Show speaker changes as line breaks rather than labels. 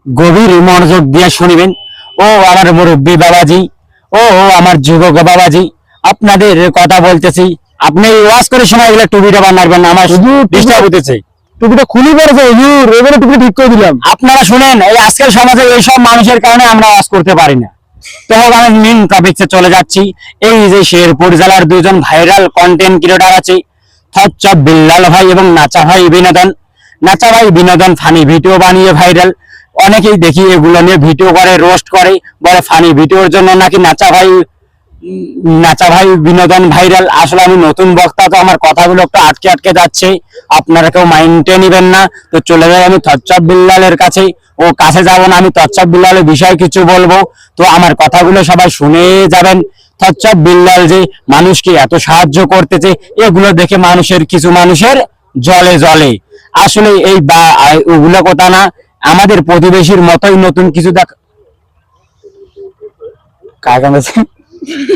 গভীর মনোযোগ দিয়ে শুনবেন। ও আমার মুরব্বী বাবাজি, ও আমার যুবক বাবাজি, আপনাদের কথা বলতেছি। আপনি ওয়াজ করে সময় এগুলো টুপিটা বানাবেন না, আমার ডিস্টার্ব হতেছে।
টুপিটা খুলি পড়েছে হুজুর, এবারে টুপি ঠিক করে দিলাম।
আপনারা শুনেন, এই আজকের সমাজে এইসব মানুষের কারণে আমরা ওয়াজ করতে পারি না। তো আমি মেন টপিকসে চলে যাচ্ছি। এই যে শেরপুর জেলার দুজন ভাইরাল কন্টেন্ট ক্রিয়েটর আছে, হচ্ছে বিল্লাল ভাই এবং নাচা ভাই বিনোদন। নাচা ভাই বিনোদন ফানি ভিডিও বানিয়ে ভাইরাল। অনেকেই দেখি এগুলো নিয়ে ভিডিও করে, রোস্ট করে, বলে ফানি ভিডিওর জন্য নাকি নাচা ভাই বিনোদন ভাইরাল। আসলে আমি নতুন বক্তা, তো আমার কথাগুলো একটু আটকে আটকে যাচ্ছে, আপনারা কেউ মাইন্ডে নিবেন না। তো চলে যাই আমি তচ্চাব বিল্লালের কাছে। ও কাছে যাবো না, আমি তচ্চাব বিল্লালের বিষয়ে কিছু বলবো। তো আমার কথাগুলো সবাই শুনে যাবেন। তচ্চাব বিল্লাল যে মানুষকে এত সাহায্য করতেছে, এগুলো দেখে কিছু মানুষের জলে জলে। আসলে এই ওগুলো কথা না, আমাদের প্রতিবেশীর মতোই নতুন কিছু দেখ কাজ